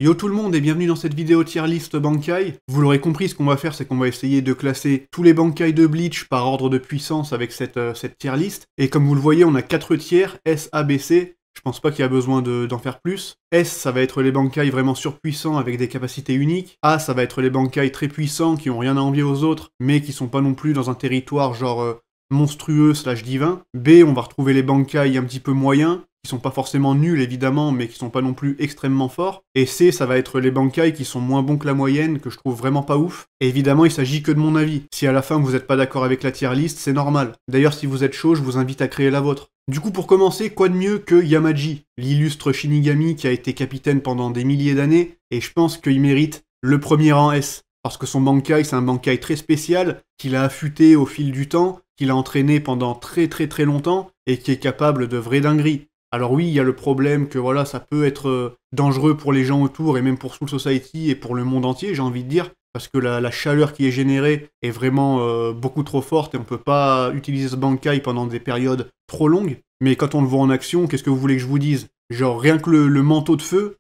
Yo tout le monde et bienvenue dans cette vidéo tier list Bankai. Vous l'aurez compris, ce qu'on va faire, c'est qu'on va essayer de classer tous les Bankai de Bleach par ordre de puissance avec cette tier list. Et comme vous le voyez, on a 4 tiers, S, A, B, C. Je pense pas qu'il y a besoin d'en faire plus. S, ça va être les Bankai vraiment surpuissants avec des capacités uniques. A, ça va être les Bankai très puissants qui ont rien à envier aux autres, mais qui sont pas non plus dans un territoire genre monstrueux / divin. B, on va retrouver les Bankai un petit peu moyens, qui sont pas forcément nuls évidemment, mais qui sont pas non plus extrêmement forts. Et C, ça va être les Bankai qui sont moins bons que la moyenne, que je trouve vraiment pas ouf. Et évidemment, il s'agit que de mon avis. Si à la fin vous êtes pas d'accord avec la tier list, c'est normal. D'ailleurs, si vous êtes chaud, je vous invite à créer la vôtre. Du coup, pour commencer, quoi de mieux que Yamaji, l'illustre Shinigami qui a été capitaine pendant des milliers d'années, et je pense qu'il mérite le premier rang S. Parce que son Bankai, c'est un Bankai très spécial, qu'il a affûté au fil du temps, qu'il a entraîné pendant très longtemps, et qui est capable de vraies dingueries. Alors oui, il y a le problème que voilà, ça peut être dangereux pour les gens autour, et même pour Soul Society, et pour le monde entier, j'ai envie de dire, parce que la chaleur qui est générée est vraiment beaucoup trop forte, et on peut pas utiliser ce Bankai pendant des périodes trop longues. Mais quand on le voit en action, qu'est-ce que vous voulez que je vous dise? Genre rien que le manteau de feu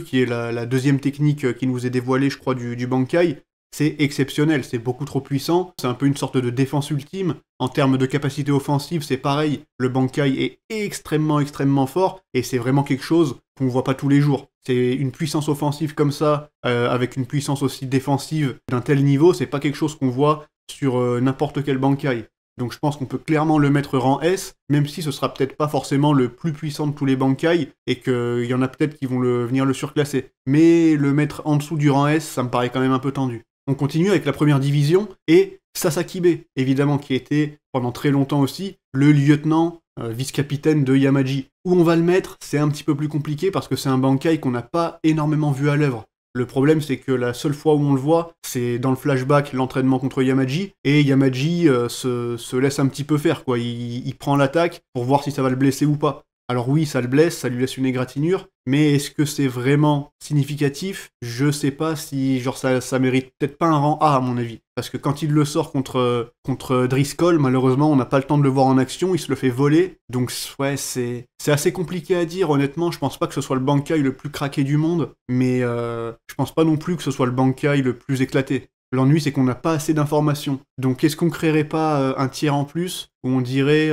qui est la deuxième technique qui nous est dévoilée, je crois, du Bankai, c'est exceptionnel, c'est beaucoup trop puissant, c'est un peu une sorte de défense ultime. En termes de capacité offensive, c'est pareil, le Bankai est extrêmement fort, et c'est vraiment quelque chose qu'on voit pas tous les jours. C'est une puissance offensive comme ça, avec une puissance aussi défensive d'un tel niveau, c'est pas quelque chose qu'on voit sur n'importe quel Bankai. Donc je pense qu'on peut clairement le mettre rang S, même si ce sera peut-être pas forcément le plus puissant de tous les Bankai, et qu'il y en a peut-être qui vont venir le surclasser. Mais le mettre en dessous du rang S, ça me paraît quand même un peu tendu. On continue avec la première division, et Sasakibe, évidemment, qui était, pendant très longtemps aussi, le lieutenant, vice-capitaine de Yamaji. Où on va le mettre, c'est un petit peu plus compliqué, parce que c'est un Bankai qu'on n'a pas énormément vu à l'œuvre. Le problème, c'est que la seule fois où on le voit, c'est dans le flashback, l'entraînement contre Yamaji, et Yamaji se laisse un petit peu faire, quoi. Il prend l'attaque pour voir si ça va le blesser ou pas. Alors oui, ça le blesse, ça lui laisse une égratignure, mais est-ce que c'est vraiment significatif? Je sais pas si, genre, ça mérite peut-être pas un rang A, à mon avis. Parce que quand il le sort contre Driscoll, malheureusement, on n'a pas le temps de le voir en action, il se le fait voler. Donc, ouais, c'est assez compliqué à dire, honnêtement. Je pense pas que ce soit le Bankai le plus craqué du monde, mais je pense pas non plus que ce soit le Bankai le plus éclaté. L'ennui, c'est qu'on n'a pas assez d'informations. Donc, est-ce qu'on créerait pas un tiers en plus, où on dirait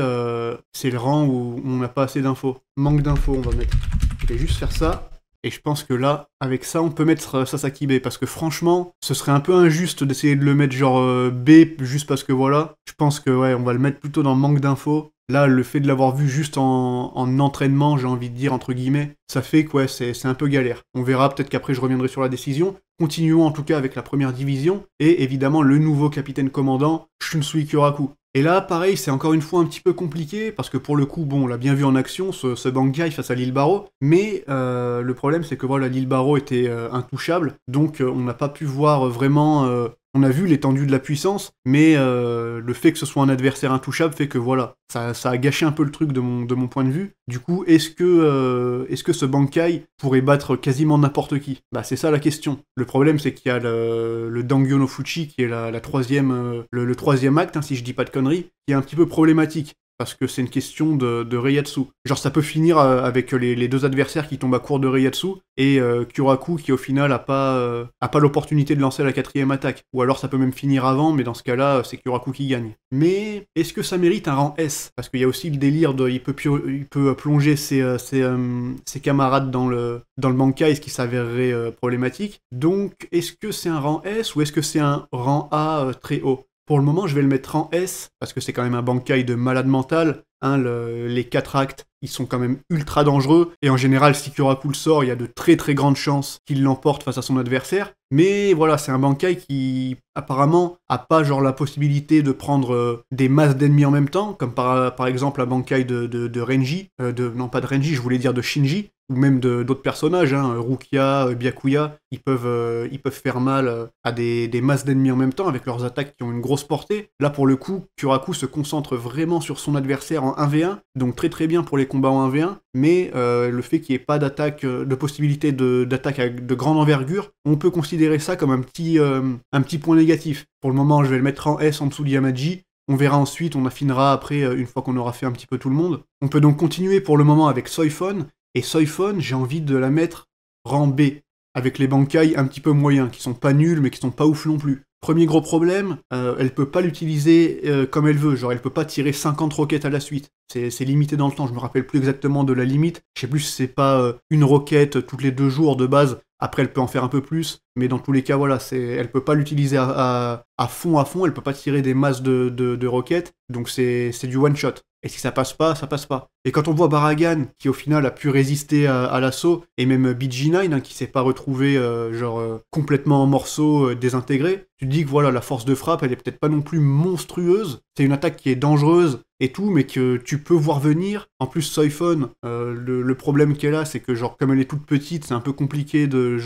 c'est le rang où on n'a pas assez d'infos? Manque d'infos, on va mettre. Je vais juste faire ça. Et je pense que là, avec ça, on peut mettre Sasakibe, parce que franchement, ce serait un peu injuste d'essayer de le mettre genre B, juste parce que voilà. Je pense que ouais, on va le mettre plutôt dans manque d'infos. Là, le fait de l'avoir vu juste en entraînement, j'ai envie de dire, entre guillemets, ça fait que ouais, c'est un peu galère. On verra, peut-être qu'après je reviendrai sur la décision. Continuons en tout cas avec la première division, et évidemment le nouveau capitaine commandant, Shunsui Kyoraku. Et là, pareil, c'est encore une fois un petit peu compliqué, parce que pour le coup, bon, on l'a bien vu en action, ce Bankai face à l'île Barreau, mais le problème, c'est que voilà, l'île Barreau était intouchable, donc on n'a pas pu voir vraiment... on a vu l'étendue de la puissance, mais le fait que ce soit un adversaire intouchable fait que voilà, ça a gâché un peu le truc de mon point de vue. Du coup, est-ce que ce Bankai pourrait battre quasiment n'importe qui? Bah c'est ça la question. Le problème, c'est qu'il y a le Dangyo no Fuchi, qui est le troisième acte, hein, si je dis pas de conneries, qui est un petit peu problématique. Parce que c'est une question de Reiatsu. Genre ça peut finir avec les deux adversaires qui tombent à court de Reiatsu, et Kyoraku qui au final a pas l'opportunité de lancer la quatrième attaque. Ou alors ça peut même finir avant, mais dans ce cas-là, c'est Kyoraku qui gagne. Mais est-ce que ça mérite un rang S? Parce qu'il y a aussi le délire de... Il peut plonger ses camarades dans le Bankai, ce qui s'avérerait problématique. Donc est-ce que c'est un rang S, ou est-ce que c'est un rang A très haut? Pour le moment, je vais le mettre en S, parce que c'est quand même un Bankai de malade mental. Hein, les 4 actes, ils sont quand même ultra dangereux, et en général, si Kyoraku le sort, il y a de très grandes chances qu'il l'emporte face à son adversaire. Mais voilà, c'est un Bankai qui, apparemment, a pas genre la possibilité de prendre des masses d'ennemis en même temps, comme par exemple un Bankai de Renji, non pas de Renji, je voulais dire de Shinji, ou même d'autres personnages, hein, Rukia, Byakuya, ils peuvent faire mal à des masses d'ennemis en même temps, avec leurs attaques qui ont une grosse portée. Là, pour le coup, Kyoraku se concentre vraiment sur son adversaire en 1v1, donc très bien pour les combats en 1v1, mais le fait qu'il n'y ait pas d'attaque, de possibilité d'attaque de grande envergure, on peut considérer ça comme un petit point négatif. Pour le moment, je vais le mettre en S en dessous de Yamaji. On verra ensuite, on affinera après, une fois qu'on aura fait un petit peu tout le monde. On peut donc continuer pour le moment avec Soifon, et Soifon, j'ai envie de la mettre rang B, avec les Bankai un petit peu moyens, qui sont pas nuls mais qui sont pas ouf non plus. Premier gros problème, elle peut pas l'utiliser comme elle veut, genre elle peut pas tirer 50 roquettes à la suite. C'est limité dans le temps, je me rappelle plus exactement de la limite, je sais plus si c'est pas une roquette toutes les 2 jours de base, après elle peut en faire un peu plus, mais dans tous les cas voilà, elle peut pas l'utiliser à fond, elle peut pas tirer des masses de roquettes, donc c'est du one shot. Et si ça passe pas, ça passe pas. Et quand on voit Baragan, qui au final a pu résister à l'assaut, et même BG9, hein, qui s'est pas retrouvé complètement en morceaux, désintégré, tu te dis que voilà, la force de frappe, elle est peut-être pas non plus monstrueuse, c'est une attaque qui est dangereuse et tout, mais que tu peux voir venir. En plus, Soifon, le problème qu'elle a, c'est que genre comme elle est toute petite, c'est un peu compliqué de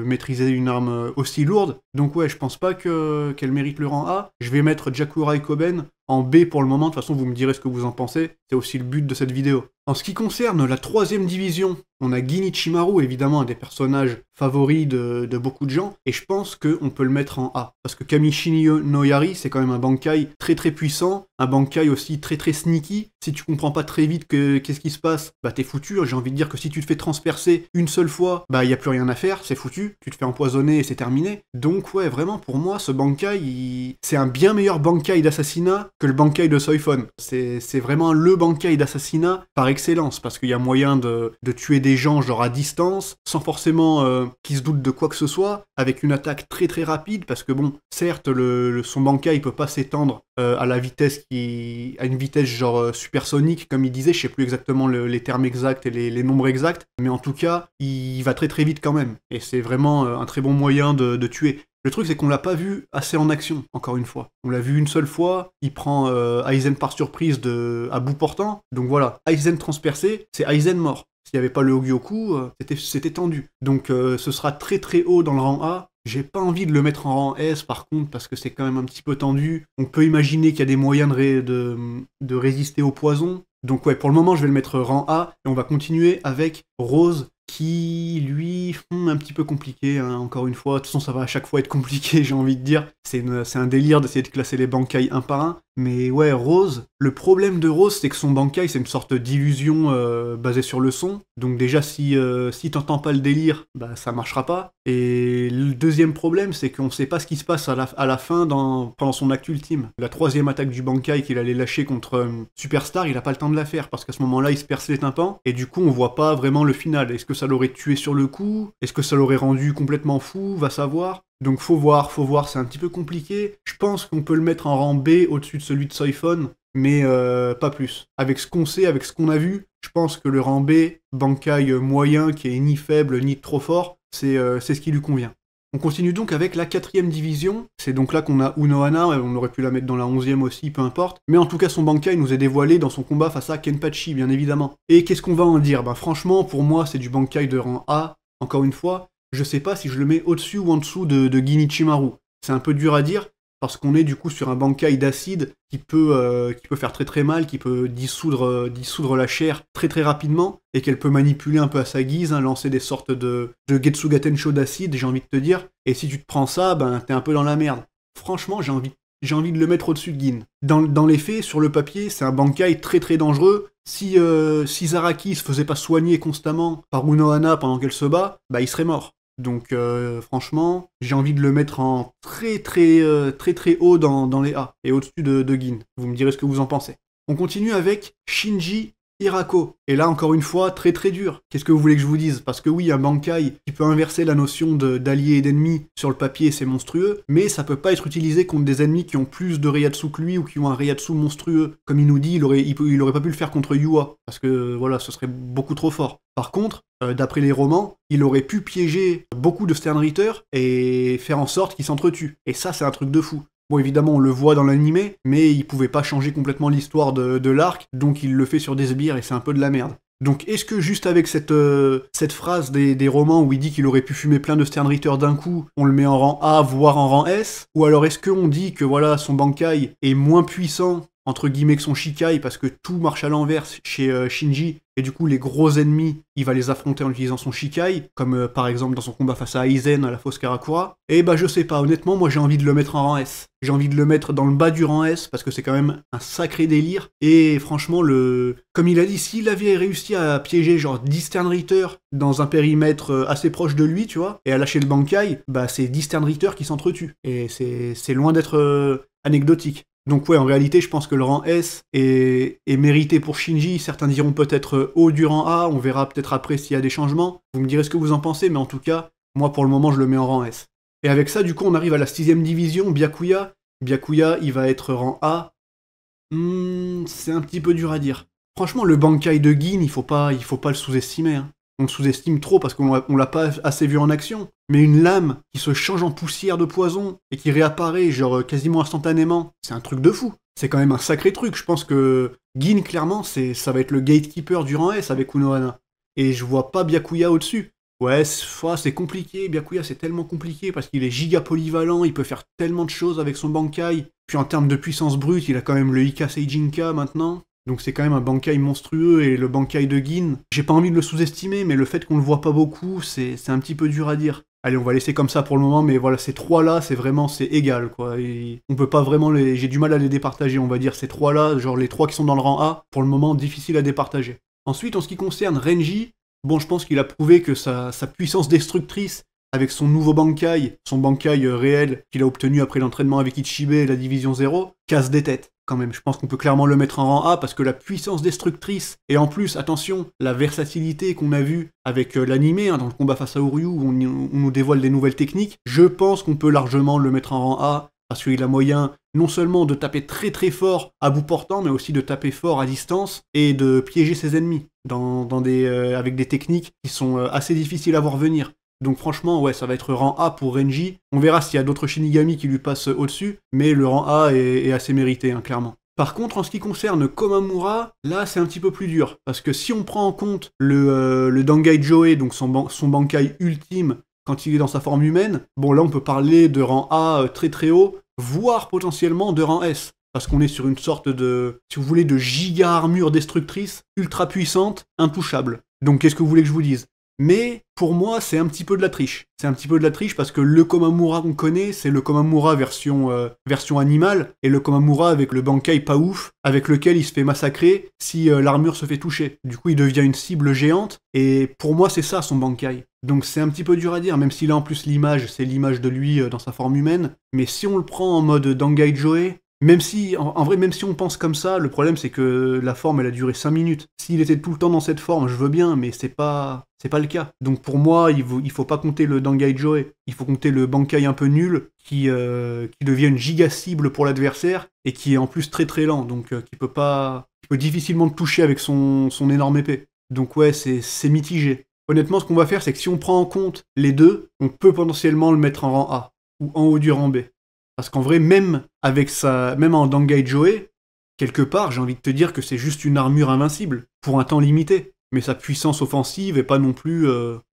maîtriser une arme aussi lourde. Donc ouais, je pense pas qu'elle mérite le rang A. Je vais mettre Jakura Koben en B pour le moment, de toute façon vous me direz ce que vous en pensez, c'est aussi le but de cette vidéo. En ce qui concerne la 3ème division, on a Ginichimaru, évidemment un des personnages favoris de beaucoup de gens, et je pense qu'on peut le mettre en A. Parce que Kamishi no Yari, c'est quand même un Bankai très très puissant, un Bankai aussi très très sneaky. Si tu comprends pas très vite qu'est-ce qui se passe, bah t'es foutu. J'ai envie de dire que si tu te fais transpercer une seule fois, bah y a plus rien à faire, c'est foutu, tu te fais empoisonner et c'est terminé. Donc ouais, vraiment pour moi, ce Bankai, c'est un bien meilleur Bankai d'assassinat que le Bankai de Soifon. C'est vraiment le Bankai d'assassinat par excellence, parce qu'il y a moyen de tuer des gens genre à distance, sans forcément qu'ils se doutent de quoi que ce soit, avec une attaque très très rapide, parce que bon, certes, son Bankai peut pas s'étendre à la vitesse à une vitesse genre supersonique, comme il disait, je sais plus exactement les termes exacts et les nombres exacts, mais en tout cas, il va très très vite quand même, et c'est vraiment un très bon moyen de tuer. Le truc, c'est qu'on l'a pas vu assez en action, encore une fois. On l'a vu une seule fois, il prend Aizen par surprise à bout portant, donc voilà, Aizen transpercé, c'est Aizen mort. S'il n'y avait pas le Hogyoku, c'était tendu. Donc ce sera très très haut dans le rang A. J'ai pas envie de le mettre en rang S par contre, parce que c'est quand même un petit peu tendu. On peut imaginer qu'il y a des moyens de résister au poison. Donc ouais, pour le moment, je vais le mettre rang A, et on va continuer avec Rose, qui, lui, un petit peu compliqué, hein, encore une fois. De toute façon, ça va à chaque fois être compliqué, j'ai envie de dire. C'est un délire d'essayer de classer les Bankai un par un. Mais ouais, Rose, le problème de Rose, c'est que son Bankai, c'est une sorte d'illusion basée sur le son. Donc déjà, si t'entends pas le délire, bah ça marchera pas. Et le deuxième problème, c'est qu'on sait pas ce qui se passe à la fin pendant son acte ultime. La 3ème attaque du Bankai qu'il allait lâcher contre Superstar, il a pas le temps de la faire, parce qu'à ce moment-là, il se perce les tympans, et du coup, on voit pas vraiment le final. Est-ce que ça l'aurait tué sur le coup? Est-ce que ça l'aurait rendu complètement fou? Va savoir. Donc faut voir, c'est un petit peu compliqué. Je pense qu'on peut le mettre en rang B au-dessus de celui de Soifon, mais pas plus. Avec ce qu'on sait, avec ce qu'on a vu, je pense que le rang B, Bankai moyen, qui est ni faible ni trop fort, c'est ce qui lui convient. On continue donc avec la 4ème division, c'est donc là qu'on a Unohana, on aurait pu la mettre dans la 11ème aussi, peu importe, mais en tout cas son Bankai nous est dévoilé dans son combat face à Kenpachi, bien évidemment. Et qu'est-ce qu'on va en dire? Bah franchement, pour moi, c'est du Bankai de rang A, encore une fois. Je sais pas si je le mets au-dessus ou en dessous de Ginichimaru. C'est un peu dur à dire, parce qu'on est du coup sur un Bankai d'acide qui peut faire très très mal, qui peut dissoudre la chair très très rapidement, et qu'elle peut manipuler un peu à sa guise, hein, lancer des sortes de Getsuga Tensho d'acide, j'ai envie de te dire. Et si tu te prends ça, ben t'es un peu dans la merde. Franchement, j'ai envie de le mettre au-dessus de Gin. Dans les faits, sur le papier, c'est un Bankai très très dangereux. Si Zaraki se faisait pas soigner constamment par Unohana pendant qu'elle se bat, bah il serait mort. Donc franchement, j'ai envie de le mettre en très très haut dans les A, et au-dessus de Gin. Vous me direz ce que vous en pensez. On continue avec Shinji Hirako. Et là, encore une fois, très très dur. Qu'est-ce que vous voulez que je vous dise? Parce que oui, un Bankai qui peut inverser la notion d'allié et d'ennemi sur le papier, c'est monstrueux, mais ça peut pas être utilisé contre des ennemis qui ont plus de Reiatsu que lui, ou qui ont un Reiatsu monstrueux. Comme il nous dit, il aurait pas pu le faire contre Yua, parce que voilà, ce serait beaucoup trop fort. Par contre, d'après les romans, il aurait pu piéger beaucoup de Sternritter et faire en sorte qu'ils s'entretuent. Et ça, c'est un truc de fou. Bon, évidemment, on le voit dans l'animé, mais il pouvait pas changer complètement l'histoire de l'arc, donc il le fait sur des sbires et c'est un peu de la merde. Donc est-ce que juste avec cette phrase des romans où il dit qu'il aurait pu fumer plein de Sternritter d'un coup, on le met en rang A, voire en rang S? Ou alors est-ce qu'on dit que voilà, son Bankai est moins puissant entre guillemets, que son Shikai, parce que tout marche à l'envers chez Shinji, et du coup, les gros ennemis, il va les affronter en utilisant son Shikai, comme par exemple dans son combat face à Aizen à la fausse Karakura. Et bah je sais pas, honnêtement, moi j'ai envie de le mettre en rang S. J'ai envie de le mettre dans le bas du rang S, parce que c'est quand même un sacré délire, et franchement, comme il a dit, s'il avait réussi à piéger genre 10 Stern Ritter dans un périmètre assez proche de lui, tu vois, et à lâcher le Bankai, bah c'est 10 Stern Ritter qui s'entretuent. Et c'est loin d'être anecdotique. Donc ouais, en réalité, je pense que le rang S est mérité pour Shinji. Certains diront peut-être haut du rang A, on verra peut-être après s'il y a des changements. Vous me direz ce que vous en pensez, mais en tout cas, moi pour le moment, je le mets en rang S. Et avec ça, du coup, on arrive à la 6ème division, Byakuya. Byakuya, il va être rang A. C'est un petit peu dur à dire. Franchement, le Bankai de Gin, il faut pas le sous-estimer, hein. On le sous-estime trop parce qu'on l'a pas assez vu en action. Mais une lame qui se change en poussière de poison et qui réapparaît genre quasiment instantanément, c'est un truc de fou. C'est quand même un sacré truc. Je pense que Gin, clairement, ça va être le gatekeeper du rang S avec Unohana. Et je vois pas Byakuya au-dessus. Ouais, c'est compliqué. Byakuya, c'est tellement compliqué parce qu'il est giga polyvalent, il peut faire tellement de choses avec son Bankai. Puis en termes de puissance brute, il a quand même le Ika Seijinka maintenant. Donc c'est quand même un Bankai monstrueux, et le Bankai de Gin, j'ai pas envie de le sous-estimer, mais le fait qu'on le voit pas beaucoup, c'est un petit peu dur à dire. Allez, on va laisser comme ça pour le moment, mais voilà, ces trois-là, c'est égal, quoi. Et on peut pas vraiment j'ai du mal à les départager, on va dire, ces trois-là, genre les trois qui sont dans le rang A, pour le moment, difficile à départager. Ensuite, en ce qui concerne Renji, bon, je pense qu'il a prouvé que sa puissance destructrice, avec son nouveau Bankai, son Bankai réel qu'il a obtenu après l'entraînement avec Ichibe et la Division 0, casse des têtes. Quand même, je pense qu'on peut clairement le mettre en rang A parce que la puissance destructrice, et en plus, attention, la versatilité qu'on a vue avec l'animé, hein, dans le combat face à Uryu, où on nous dévoile des nouvelles techniques, je pense qu'on peut largement le mettre en rang A parce qu'il a moyen non seulement de taper très très fort à bout portant, mais aussi de taper fort à distance et de piéger ses ennemis avec des techniques qui sont assez difficiles à voir venir. Donc franchement, ouais, ça va être rang A pour Renji. On verra s'il y a d'autres Shinigami qui lui passent au-dessus, mais le rang A est assez mérité, hein, clairement. Par contre, en ce qui concerne Komamura, là c'est un petit peu plus dur, parce que si on prend en compte le Dangai Joe, donc son Bankai ultime, quand il est dans sa forme humaine, bon là on peut parler de rang A très très haut, voire potentiellement de rang S. Parce qu'on est sur une sorte de, si vous voulez, de giga armure destructrice, ultra puissante, intouchable. Donc qu'est-ce que vous voulez que je vous dise ? Mais pour moi, c'est un petit peu de la triche. C'est un petit peu de la triche parce que le Komamura qu'on connaît, c'est le Komamura version animale, et le Komamura avec le Bankai pas ouf, avec lequel il se fait massacrer si l'armure se fait toucher. Du coup, il devient une cible géante, et pour moi, c'est ça son Bankai. Donc c'est un petit peu dur à dire, même si là en plus l'image, c'est l'image de lui dans sa forme humaine. Mais si on le prend en mode Dangai Joe, même si, en vrai, même si on pense comme ça, le problème c'est que la forme elle a duré 5 minutes. S'il était tout le temps dans cette forme, je veux bien, mais c'est pas le cas. Donc pour moi, il faut pas compter le Dangai Joe, il faut compter le Bankai un peu nul, qui devient une giga cible pour l'adversaire, et qui est en plus très très lent, donc qui peut difficilement te toucher avec son énorme épée. Donc ouais, c'est mitigé. Honnêtement, ce qu'on va faire, c'est que si on prend en compte les deux, on peut potentiellement le mettre en rang A, ou en haut du rang B. Parce qu'en vrai, même en Dangai Joe, quelque part, j'ai envie de te dire que c'est juste une armure invincible, pour un temps limité. Mais sa puissance offensive est pas non plus...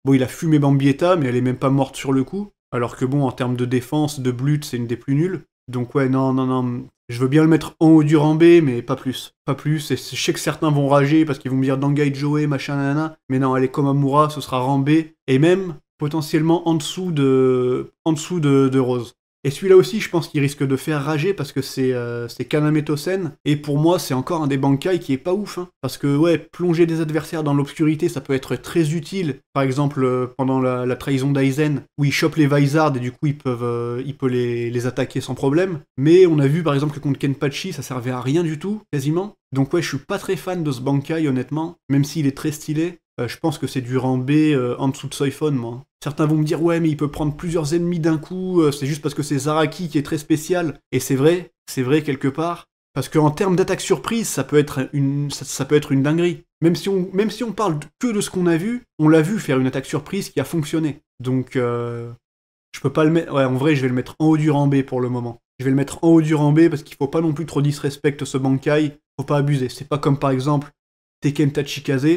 Bon, il a fumé Bambietta, mais elle est même pas morte sur le coup. Alors que bon, en termes de défense, de blut, c'est une des plus nulles. Donc ouais, non. Je veux bien le mettre en haut du rang B, mais pas plus. Pas plus, et je sais que certains vont rager, parce qu'ils vont me dire Dangai Joe, machin, nanana. Mais non, allez, Komamura, ce sera rang B. Et même, potentiellement, en dessous de Rose. Et celui-là aussi, je pense qu'il risque de faire rager parce que c'est Kaname-Tosen. Et pour moi, c'est encore un des Bankai qui est pas ouf. Hein. Parce que, ouais, plonger des adversaires dans l'obscurité, ça peut être très utile. Par exemple, pendant la trahison d'Aizen, où ils chopent les Vizards et du coup, il peut les attaquer sans problème. Mais on a vu, par exemple, que contre Kenpachi, ça servait à rien du tout, quasiment. Donc ouais, je suis pas très fan de ce Bankai, honnêtement. Même s'il est très stylé. Je pense que c'est du rang B en dessous de Soifon, moi. Certains vont me dire, ouais, mais il peut prendre plusieurs ennemis d'un coup, c'est juste parce que c'est Zaraki qui est très spécial. Et c'est vrai quelque part. Parce qu'en termes d'attaque surprise, ça peut être une dinguerie. Même si on parle que de ce qu'on a vu, on l'a vu faire une attaque surprise qui a fonctionné. Donc, je peux pas le mettre... Ouais, en vrai, je vais le mettre en haut du rang B pour le moment. Je vais le mettre en haut du rang B parce qu'il faut pas non plus trop disrespecter ce Bankai. Faut pas abuser. C'est pas comme, par exemple, Tekken Tachikaze,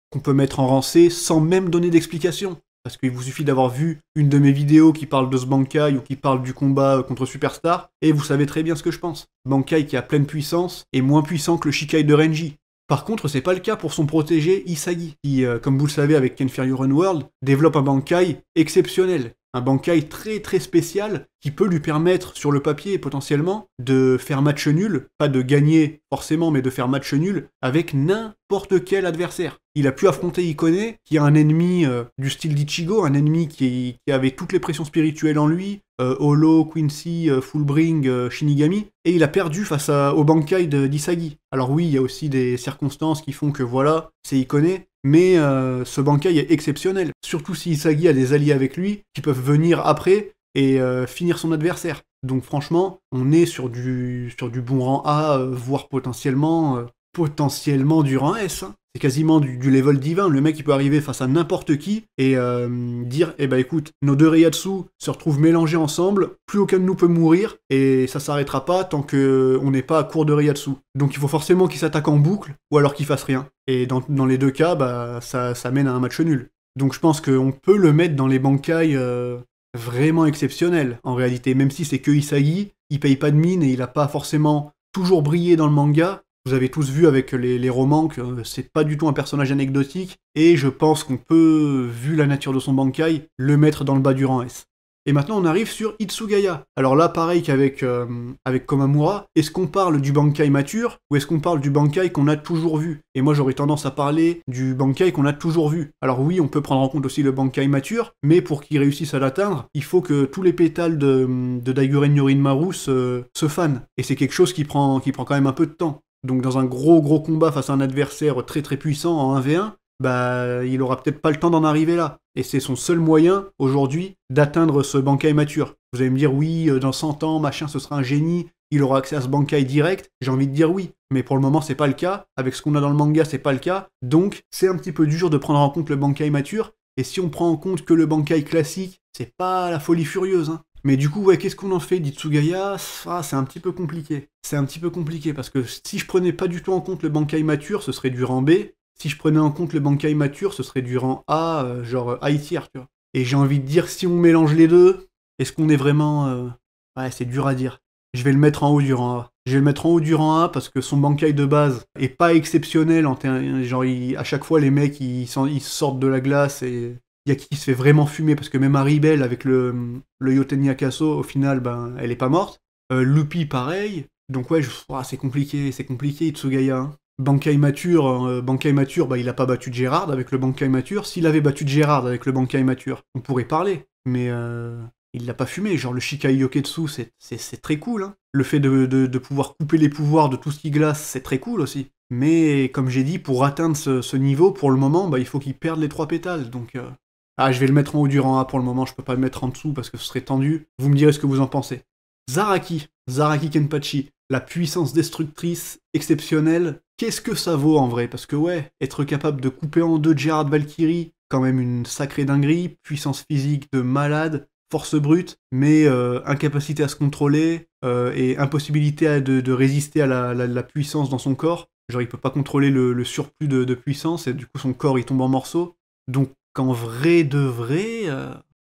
qu'on peut mettre en rang C sans même donner d'explication. parce qu'il vous suffit d'avoir vu une de mes vidéos qui parle de ce Bankai ou qui parle du combat contre Superstar, et vous savez très bien ce que je pense. Bankai qui a pleine puissance est moins puissant que le Shikai de Renji. Par contre, c'est pas le cas pour son protégé Isagi, qui, comme vous le savez avec Ken Furious World, développe un Bankai exceptionnel. Un Bankai très très spécial qui peut lui permettre, sur le papier potentiellement, de faire match nul, pas de gagner forcément, mais de faire match nul avec n'importe quel adversaire. Il a pu affronter Ikone, qui est un ennemi du style d'Ichigo, un ennemi qui avait toutes les pressions spirituelles en lui, Holo, Quincy, Fullbring, Shinigami, et il a perdu face au Bankai d'Isagi. Alors oui, il y a aussi des circonstances qui font que voilà, c'est Ikone, mais ce Bankai est exceptionnel, surtout si Isagi a des alliés avec lui qui peuvent venir après et finir son adversaire. Donc franchement, on est sur du bon rang A, voire potentiellement du rang S. Hein. C'est quasiment du level divin. Le mec, il peut arriver face à n'importe qui et dire, eh ben écoute, nos deux Reiatsu se retrouvent mélangés ensemble, plus aucun de nous peut mourir, et ça s'arrêtera pas tant qu'on n'est pas à court de Reiatsu. Donc il faut forcément qu'il s'attaque en boucle, ou alors qu'il fasse rien. Et dans les deux cas, bah, ça mène à un match nul. Donc je pense qu'on peut le mettre dans les Bankai vraiment exceptionnels, en réalité. Même si c'est que Isagi, il paye pas de mine et il a pas forcément toujours brillé dans le manga. Vous avez tous vu avec les romans que c'est pas du tout un personnage anecdotique, et je pense qu'on peut, vu la nature de son Bankai, le mettre dans le bas du rang S. Et maintenant on arrive sur Hitsugaya. Alors là, pareil qu'avec Komamura, est-ce qu'on parle du Bankai mature, ou est-ce qu'on parle du Bankai qu'on a toujours vu? Et moi j'aurais tendance à parler du Bankai qu'on a toujours vu. Alors oui, on peut prendre en compte aussi le Bankai mature, mais pour qu'il réussisse à l'atteindre, il faut que tous les pétales de Daiguren Yorinmaru se fanent. Et c'est quelque chose qui prend quand même un peu de temps. Donc dans un gros combat face à un adversaire très très puissant en 1v1, bah il aura peut-être pas le temps d'en arriver là. Et c'est son seul moyen, aujourd'hui, d'atteindre ce Bankai mature. Vous allez me dire, oui, dans 100 ans, machin, ce sera un génie, il aura accès à ce Bankai direct. J'ai envie de dire oui, mais pour le moment, c'est pas le cas. Avec ce qu'on a dans le manga, c'est pas le cas. Donc, c'est un petit peu dur de prendre en compte le Bankai mature. Et si on prend en compte que le Bankai classique, c'est pas la folie furieuse, hein. Mais du coup, ouais, qu'est-ce qu'on en fait d'Hitsugaya? C'est un petit peu compliqué. C'est un petit peu compliqué, parce que si je prenais pas du tout en compte le Bankai mature, ce serait du rang B. Si je prenais en compte le Bankai mature, ce serait du rang A, genre A tier, tu vois. Et j'ai envie de dire, si on mélange les deux, est-ce qu'on est vraiment... Ouais, c'est dur à dire. Je vais le mettre en haut du rang A. Je vais le mettre en haut du rang A parce que son Bankai de base est pas exceptionnel. Genre, à chaque fois, les mecs, ils sortent de la glace et... Il y a qui se fait vraiment fumer, parce que même Haribel, avec le Yoten Yakaso, au final, ben, elle est pas morte. Lupi, pareil. Donc ouais, c'est compliqué, Hitsugaya. Hein. Bankai mature, bah, il a pas battu Gérard avec le Bankai mature. S'il avait battu Gérard avec le Bankai mature, on pourrait parler. Mais il l'a pas fumé. Genre le Shikai Yoketsu, c'est très cool. Hein. Le fait de pouvoir couper les pouvoirs de tout ce qui glace, c'est très cool aussi. Mais comme j'ai dit, pour atteindre ce niveau, pour le moment, bah, il faut qu'il perde les 3 pétales. Donc... je vais le mettre en haut du rang A pour le moment, je peux pas le mettre en dessous parce que ce serait tendu. Vous me direz ce que vous en pensez. Zaraki Kenpachi, la puissance destructrice exceptionnelle. Qu'est-ce que ça vaut en vrai? Parce que ouais, être capable de couper en deux Gerard Valkyrie, quand même une sacrée dinguerie, puissance physique de malade, force brute, mais incapacité à se contrôler et impossibilité de résister à la puissance dans son corps. Genre il peut pas contrôler le surplus de puissance et du coup son corps il tombe en morceaux. Donc qu'en vrai de vrai,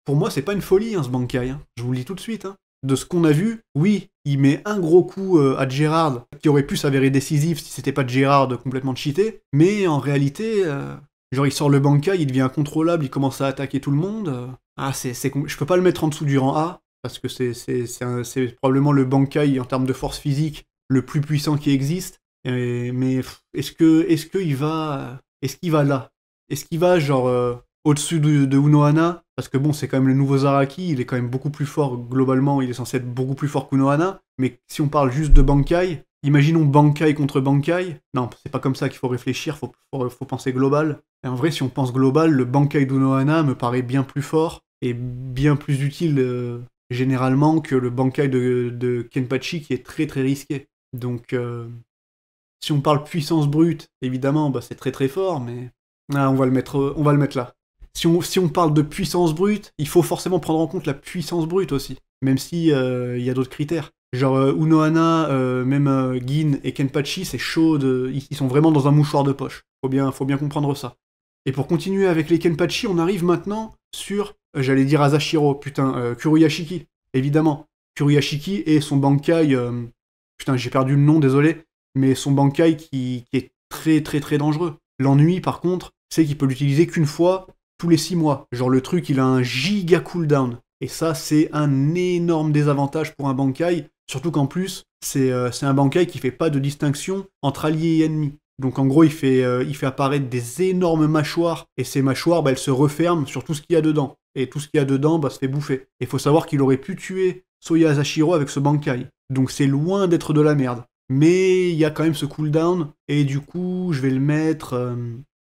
pour moi c'est pas une folie hein, ce Bankai, hein. Je vous le dis tout de suite. Hein. De ce qu'on a vu, oui, il met un gros coup à Gérard, qui aurait pu s'avérer décisif si c'était pas Gérard complètement cheaté, mais en réalité, genre il sort le Bankai, il devient incontrôlable, il commence à attaquer tout le monde. Je peux pas le mettre en dessous du rang A, parce que c'est probablement le Bankai en termes de force physique le plus puissant qui existe, mais est-ce qu'il va là? Est-ce qu'il va genre... au-dessus de Unohana, parce que bon, c'est quand même le nouveau Zaraki, il est quand même beaucoup plus fort, globalement, il est censé être beaucoup plus fort qu'Unohana, mais si on parle juste de Bankai, imaginons Bankai contre Bankai, non, c'est pas comme ça qu'il faut réfléchir, faut penser global, et en vrai, si on pense global, le Bankai d'Unohana me paraît bien plus fort, et bien plus utile, généralement, que le Bankai de Kenpachi, qui est très très risqué. Donc, si on parle puissance brute, évidemment, bah, c'est très très fort, mais... on va le mettre là. Si on parle de puissance brute, il faut forcément prendre en compte la puissance brute aussi. Même si y a d'autres critères. Genre Unohana, même Gin et Kenpachi, c'est chaud, ils sont vraiment dans un mouchoir de poche. Faut bien comprendre ça. Et pour continuer avec les Kenpachi, on arrive maintenant sur, j'allais dire Asashiro, putain, Kuruyashiki, évidemment. Kuruyashiki et son Bankai, putain, j'ai perdu le nom, désolé, mais son Bankai qui est très très très dangereux. L'ennui, par contre, c'est qu'il peut l'utiliser qu'une fois tous les 6 mois. Genre, le truc, il a un giga cooldown. Et ça, c'est un énorme désavantage pour un Bankai, surtout qu'en plus, c'est un Bankai qui fait pas de distinction entre alliés et ennemis. Donc en gros, il fait apparaître des énormes mâchoires, et ces mâchoires, bah, elles se referment sur tout ce qu'il y a dedans. Et tout ce qu'il y a dedans, bah, se fait bouffer. Et faut savoir qu'il aurait pu tuer Soya Asashiro avec ce Bankai. Donc c'est loin d'être de la merde. Mais il y a quand même ce cooldown, et du coup, je vais le mettre...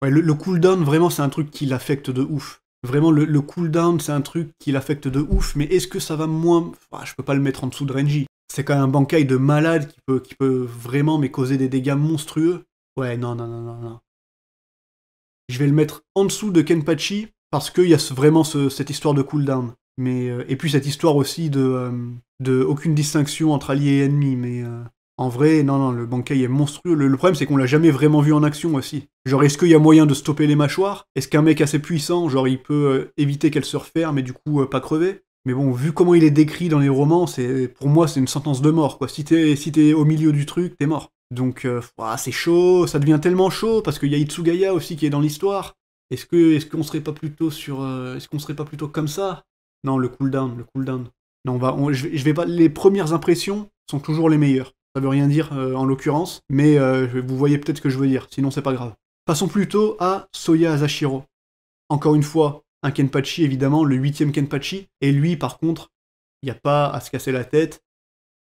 Ouais, le cooldown, vraiment, c'est un truc qui l'affecte de ouf. Vraiment, le cooldown, c'est un truc qui l'affecte de ouf, mais est-ce que ça va moins... Enfin, je peux pas le mettre en dessous de Renji. C'est quand même un Bankai de malade qui peut vraiment me causer des dégâts monstrueux. Ouais, non, non, non, non, non. Je vais le mettre en dessous de Kenpachi, parce qu'il y a vraiment cette histoire de cooldown. Mais, et puis cette histoire aussi de aucune distinction entre alliés et ennemis, mais... En vrai, non, non, le Bankai est monstrueux. Le problème, c'est qu'on l'a jamais vraiment vu en action aussi. Genre, est-ce qu'il y a moyen de stopper les mâchoires? Est-ce qu'un mec assez puissant, genre, il peut éviter qu'elles se referment et du coup pas crever? Mais bon, vu comment il est décrit dans les romans, pour moi, c'est une sentence de mort, quoi. Si t'es au milieu du truc, t'es mort. Donc, c'est chaud, ça devient tellement chaud, parce qu'il y a Itsugaya aussi qui est dans l'histoire. Est-ce qu'on serait pas plutôt est-ce qu'on serait pas plutôt comme ça? Non, le cooldown, le cooldown. Non, je vais pas... Les premières impressions sont toujours les meilleures. Ça veut rien dire en l'occurrence, mais vous voyez peut-être ce que je veux dire, sinon c'est pas grave. Passons plutôt à Soya Asashiro. Encore une fois, un Kenpachi évidemment, le 8ème Kenpachi, et lui par contre, il n'y a pas à se casser la tête,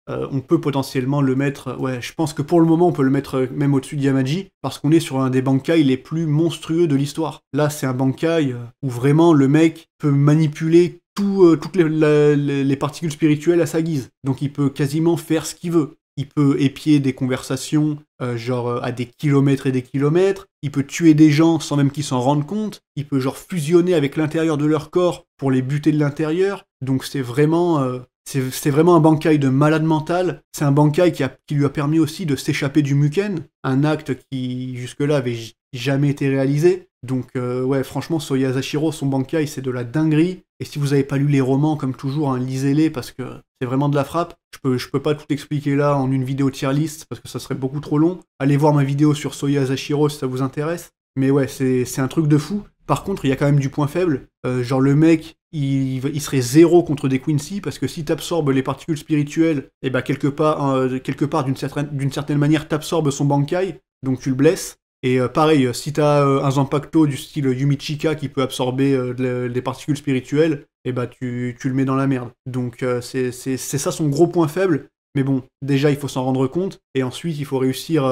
on peut potentiellement le mettre, ouais, je pense que pour le moment on peut le mettre même au-dessus de Yamaji, parce qu'on est sur un des Bankai les plus monstrueux de l'histoire. Là c'est un Bankai où vraiment le mec peut manipuler toutes les particules spirituelles à sa guise, donc il peut quasiment faire ce qu'il veut. Il peut épier des conversations, à des kilomètres et des kilomètres. Il peut tuer des gens sans même qu'ils s'en rendent compte. Il peut genre fusionner avec l'intérieur de leur corps pour les buter de l'intérieur. Donc c'est vraiment un Bankai de malade mental. C'est un Bankai qui lui a permis aussi de s'échapper du Muken, un acte qui jusque-là avait jamais été réalisé. Donc ouais, franchement, Soya Asashiro, son Bankai, c'est de la dinguerie. Et si vous n'avez pas lu les romans, comme toujours, hein, lisez-les parce que c'est vraiment de la frappe. Je peux pas tout expliquer là en une vidéo tier list parce que ça serait beaucoup trop long. Allez voir ma vidéo sur Soya Asashiro si ça vous intéresse. Mais ouais, c'est un truc de fou. Par contre, il y a quand même du point faible. Genre le mec, il serait 0 contre des Quincy parce que si t'absorbes les particules spirituelles, et bah quelque part d'une certaine manière, t'absorbes son Bankai, donc tu le blesses. Et pareil, si t'as un Zanpakuto du style Yumichika qui peut absorber des particules spirituelles, et bah tu le mets dans la merde. Donc c'est ça son gros point faible. Mais bon, déjà il faut s'en rendre compte, et ensuite il faut réussir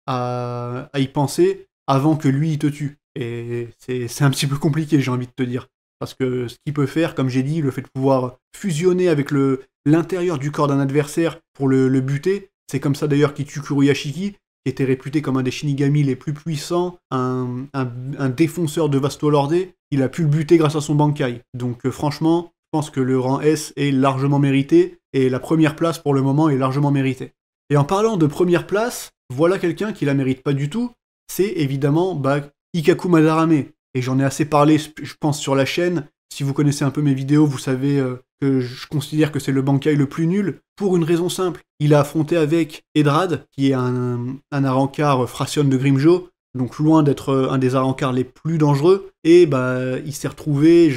à y penser avant que lui il te tue. Et c'est un petit peu compliqué, j'ai envie de te dire. Parce que ce qu'il peut faire, comme j'ai dit, le fait de pouvoir fusionner avec l'intérieur du corps d'un adversaire pour le buter, c'est comme ça d'ailleurs qu'il tue Kuruyashiki, qui était réputé comme un des Shinigami les plus puissants, un défonceur de Vastolorde. Il a pu le buter grâce à son Bankai. Donc franchement, je pense que le rang S est largement mérité, et la première place pour le moment est largement méritée. Et en parlant de première place, voilà quelqu'un qui la mérite pas du tout, c'est évidemment Ikkaku Madarame. Et j'en ai assez parlé, je pense, sur la chaîne. Si vous connaissez un peu mes vidéos, vous savez que je considère que c'est le Bankai le plus nul, pour une raison simple. Il a affronté avec Edrad, qui est un Arrancar Fraction de Grimmjow, donc loin d'être un des Arrancars les plus dangereux, et il s'est retrouvé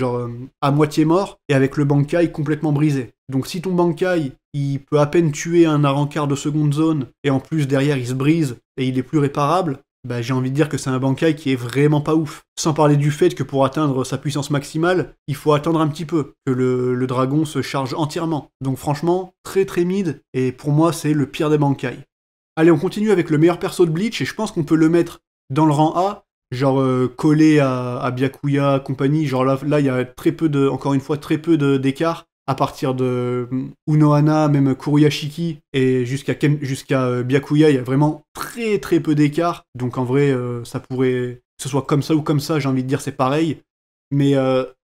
à moitié mort, et avec le Bankai complètement brisé. Donc si ton Bankai, il peut à peine tuer un Arrancar de seconde zone, et en plus derrière il se brise, et il est plus réparable, j'ai envie de dire que c'est un Bankai qui est vraiment pas ouf. Sans parler du fait que pour atteindre sa puissance maximale, il faut attendre un petit peu, que le dragon se charge entièrement. Donc franchement, très très mid, et pour moi c'est le pire des Bankai. Allez, on continue avec le meilleur perso de Bleach, et je pense qu'on peut le mettre dans le rang A, collé à Byakuya, compagnie, là il y a encore une fois très peu d'écart. À partir de Unohana, même Kuruyashiki, et jusqu'à Byakuya, il y a vraiment très très peu d'écart. Donc en vrai, ça pourrait, que ce soit comme ça ou comme ça, j'ai envie de dire c'est pareil. Mais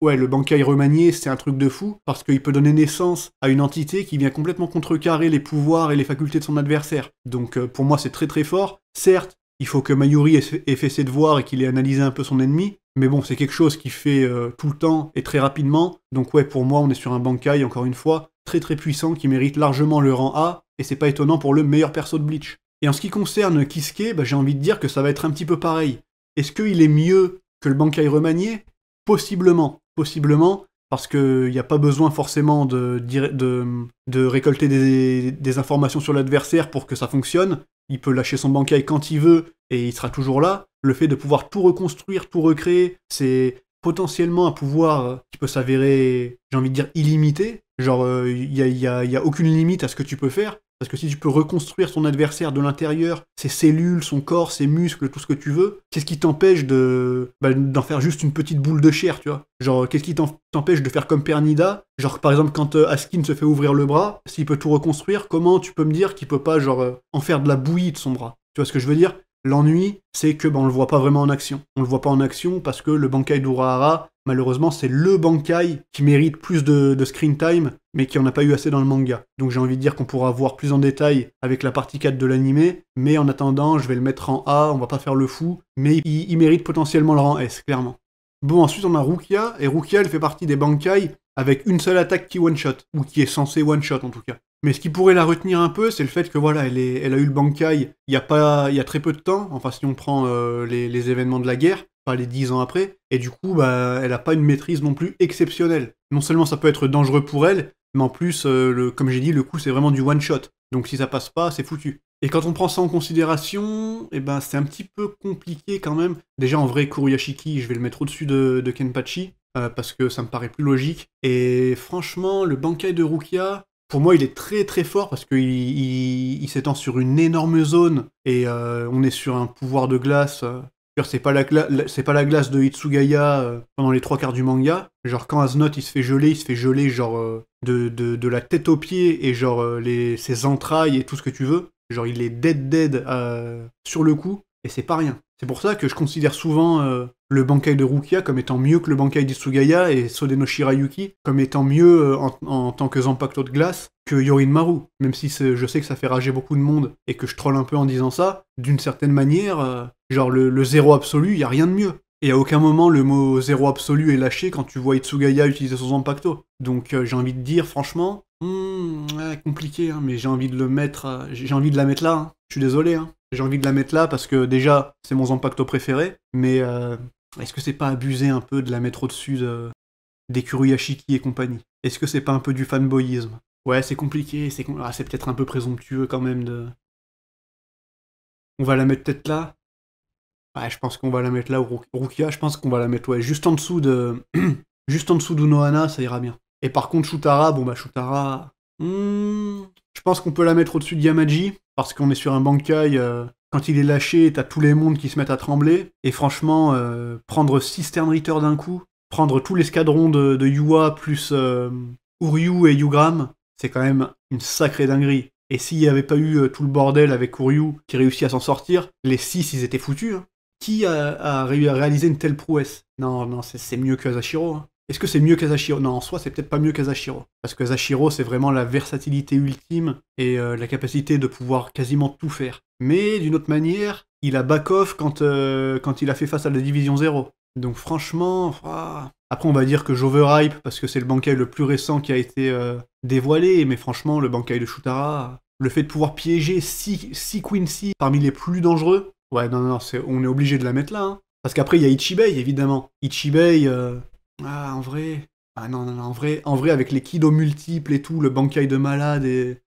ouais, le Bankai remanié, c'est un truc de fou, parce qu'il peut donner naissance à une entité qui vient complètement contrecarrer les pouvoirs et les facultés de son adversaire. Donc pour moi, c'est très très fort. Certes, il faut que Mayuri ait fait ses devoirs et qu'il ait analysé un peu son ennemi, Mais bon, c'est quelque chose qui fait tout le temps et très rapidement. Donc ouais, pour moi, on est sur un Bankai, encore une fois, très très puissant, qui mérite largement le rang A, et c'est pas étonnant pour le meilleur perso de Bleach. Et en ce qui concerne Kisuke, bah, j'ai envie de dire que ça va être un petit peu pareil. Est-ce qu'il est mieux que le Bankai remanié? Possiblement. Possiblement, parce qu'il n'y a pas besoin forcément de récolter des informations sur l'adversaire pour que ça fonctionne. Il peut lâcher son Bankai quand il veut, et il sera toujours là. Le fait de pouvoir tout reconstruire, tout recréer, c'est potentiellement un pouvoir qui peut s'avérer, j'ai envie de dire, illimité. Genre, il y a aucune limite à ce que tu peux faire. Parce que si tu peux reconstruire ton adversaire de l'intérieur, ses cellules, son corps, ses muscles, tout ce que tu veux, qu'est-ce qui t'empêche d'en faire juste une petite boule de chair, tu vois? Genre, qu'est-ce qui t'empêche de faire comme Pernida? Genre, par exemple, quand Askin se fait ouvrir le bras, s'il peut tout reconstruire, comment tu peux me dire qu'il peut pas, genre, en faire de la bouillie de son bras? Tu vois ce que je veux dire? L'ennui, c'est que on le voit pas vraiment en action. On le voit pas en action parce que le Bankai d'Urahara, malheureusement, c'est le Bankai qui mérite plus de screen time, mais qui en a pas eu assez dans le manga. Donc j'ai envie de dire qu'on pourra voir plus en détail avec la partie 4 de l'animé, mais en attendant, je vais le mettre en A, on va pas faire le fou, mais il mérite potentiellement le rang S, clairement. Bon, ensuite on a Rukia, et Rukia, elle fait partie des Bankai avec une seule attaque qui one-shot, ou qui est censée one-shot en tout cas. Mais ce qui pourrait la retenir un peu, c'est le fait que voilà, elle a eu le Bankai il y a très peu de temps, enfin si on prend les événements de la guerre, pas les 10 ans après, et du coup, bah, elle a pas une maîtrise non plus exceptionnelle. Non seulement ça peut être dangereux pour elle, mais en plus, comme j'ai dit, le coup c'est vraiment du one-shot. Donc si ça passe pas, c'est foutu. Et quand on prend ça en considération, eh ben c'est un petit peu compliqué quand même. Déjà en vrai, Kuruyashiki, je vais le mettre au-dessus de Kenpachi, parce que ça me paraît plus logique. Et franchement, le Bankai de Rukia, pour moi, il est très très fort parce qu'il il s'étend sur une énorme zone et on est sur un pouvoir de glace. C'est pas la glace de Hitsugaya pendant les 3 quarts du manga. Genre quand Aznot il se fait geler genre de la tête aux pieds et genre ses entrailles et tout ce que tu veux. Genre il est dead sur le coup et c'est pas rien. C'est pour ça que je considère souvent le Bankai de Rukia comme étant mieux que le Bankai d'Hitsugaya et Sodeno Shirayuki comme étant mieux en tant que Zanpakuto de glace que Yorinmaru. Même si je sais que ça fait rager beaucoup de monde et que je troll un peu en disant ça, d'une certaine manière, genre le zéro absolu, y a rien de mieux. Et à aucun moment le mot zéro absolu est lâché quand tu vois Hitsugaya utiliser son Zanpakuto. Donc j'ai envie de dire franchement, compliqué, hein, mais j'ai envie de le mettre, j'ai envie de la mettre là. Hein. Je suis désolé, hein. J'ai envie de la mettre là parce que déjà c'est mon Zanpakuto préféré, mais est-ce que c'est pas abusé un peu de la mettre au-dessus des Kuruyashiki et compagnie? Est-ce que c'est pas un peu du fanboyisme? Ouais, c'est compliqué, c'est peut-être un peu présomptueux quand même de... On va la mettre peut-être là? Ouais, je pense qu'on va la mettre là, Rukia, je pense qu'on va la mettre, ouais, juste en dessous de... juste en dessous d'Unohana, ça ira bien. Et par contre, Shutara, bon bah Shutara... Je pense qu'on peut la mettre au-dessus de Yamaji, parce qu'on est sur un Bankai, quand il est lâché, t'as tous les mondes qui se mettent à trembler, et franchement, prendre 6 Sternritter d'un coup, prendre tout l'escadron de Yua, plus Uryu et Yugram, c'est quand même une sacrée dinguerie. Et s'il n'y avait pas eu tout le bordel avec Uryu qui réussit à s'en sortir, les 6 ils étaient foutus. Hein. Qui a réalisé une telle prouesse? Non, c'est mieux que Asashiro. Hein. Est-ce que c'est mieux qu'Asashiro? Non, en soi, c'est peut-être pas mieux qu'Asashiro. Parce que Asashiro, c'est vraiment la versatilité ultime et la capacité de pouvoir quasiment tout faire. Mais d'une autre manière, il a back-off quand il a fait face à la Division 0. Donc franchement... Après, on va dire que j'overhype parce que c'est le Bankai le plus récent qui a été dévoilé, mais franchement, le Bankai de Shutara, le fait de pouvoir piéger 6 Quincy parmi les plus dangereux, ouais, non, on est obligé de la mettre là. Hein. Parce qu'après, il y a Ichibei, évidemment. Ichibei... en vrai... Ah non, en vrai, avec les Kido multiples et tout, le Bankai de malade et...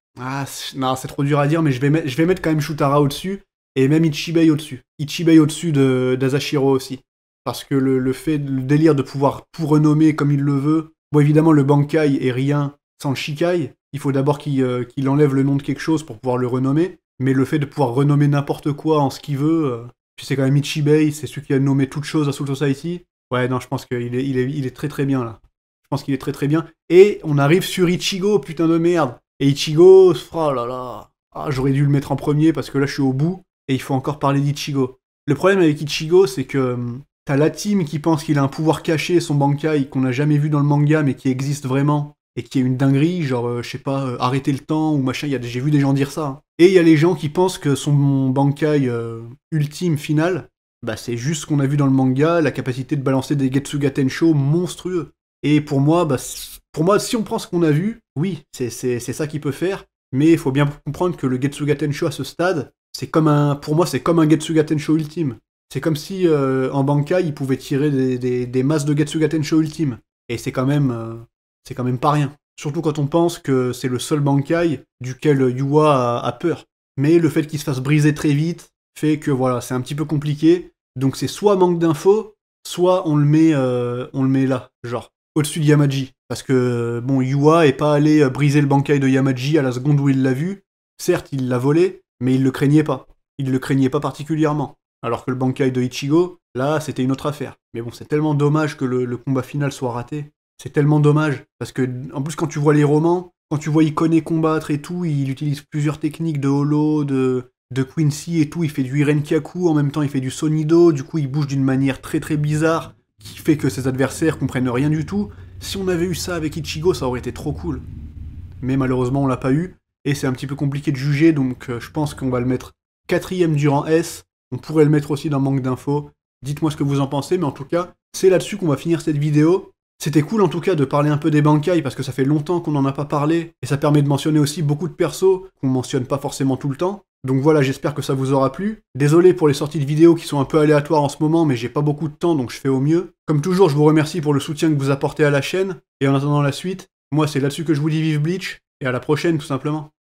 non, c'est trop dur à dire, mais je vais mettre quand même Shutara au-dessus, et même Ichibei au-dessus. Ichibei au-dessus d'Asashiro aussi. Parce que le délire de pouvoir tout renommer comme il le veut... Bon, évidemment, le Bankai est rien sans le Shikai. Il faut d'abord qu'il enlève le nom de quelque chose pour pouvoir le renommer. Mais le fait de pouvoir renommer n'importe quoi en ce qu'il veut... Puis c'est quand même Ichibei, c'est celui qui a nommé toute chose à Soul Society. Ouais, non, je pense qu'il est très très bien, là. Je pense qu'il est très très bien. Et on arrive sur Ichigo, putain de merde. Et Ichigo, oh là là. J'aurais dû le mettre en premier parce que là, je suis au bout. Et il faut encore parler d'Ichigo. Le problème avec Ichigo, c'est que t'as la team qui pense qu'il a un pouvoir caché, son Bankai, qu'on n'a jamais vu dans le manga, mais qui existe vraiment. Et qui est une dinguerie, genre, je sais pas, arrêter le temps ou machin. J'ai vu des gens dire ça. Hein. Et il y a les gens qui pensent que son Bankai ultime, final... bah c'est juste ce qu'on a vu dans le manga, la capacité de balancer des Getsuga Tensho monstrueux. Et pour moi, si on prend ce qu'on a vu, oui, c'est ça qu'il peut faire, mais il faut bien comprendre que le Getsuga Tensho à ce stade, pour moi, c'est comme un Getsuga Tensho ultime. C'est comme si en Bankai, il pouvait tirer des masses de Getsuga Tensho ultime. Et c'est quand même pas rien. Surtout quand on pense que c'est le seul Bankai duquel Yua a peur. Mais le fait qu'il se fasse briser très vite fait que voilà, c'est un petit peu compliqué. Donc c'est soit manque d'infos, soit on le met là, genre au-dessus de Yamaji. Parce que bon, Yua est pas allé briser le Bankai de Yamaji à la seconde où il l'a vu. Certes, il l'a volé, mais il le craignait pas. Il le craignait pas particulièrement. Alors que le Bankai de Ichigo, là, c'était une autre affaire. Mais bon, c'est tellement dommage que le combat final soit raté. C'est tellement dommage, parce que, en plus, quand tu vois les romans, quand tu vois Ikone combattre et tout, il utilise plusieurs techniques de holo, de Quincy et tout, il fait du Irenkyaku, en même temps il fait du Sonido, du coup il bouge d'une manière très très bizarre, qui fait que ses adversaires comprennent rien du tout. Si on avait eu ça avec Ichigo, ça aurait été trop cool. Mais malheureusement on l'a pas eu, et c'est un petit peu compliqué de juger, donc je pense qu'on va le mettre 4ème du rang S, on pourrait le mettre aussi dans manque d'infos. Dites-moi ce que vous en pensez, mais en tout cas, c'est là-dessus qu'on va finir cette vidéo. C'était cool en tout cas de parler un peu des Bankai parce que ça fait longtemps qu'on n'en a pas parlé et ça permet de mentionner aussi beaucoup de persos qu'on mentionne pas forcément tout le temps. Donc voilà, j'espère que ça vous aura plu. Désolé pour les sorties de vidéos qui sont un peu aléatoires en ce moment, mais j'ai pas beaucoup de temps donc je fais au mieux. Comme toujours, je vous remercie pour le soutien que vous apportez à la chaîne et en attendant la suite, moi c'est là-dessus que je vous dis vive Bleach et à la prochaine tout simplement.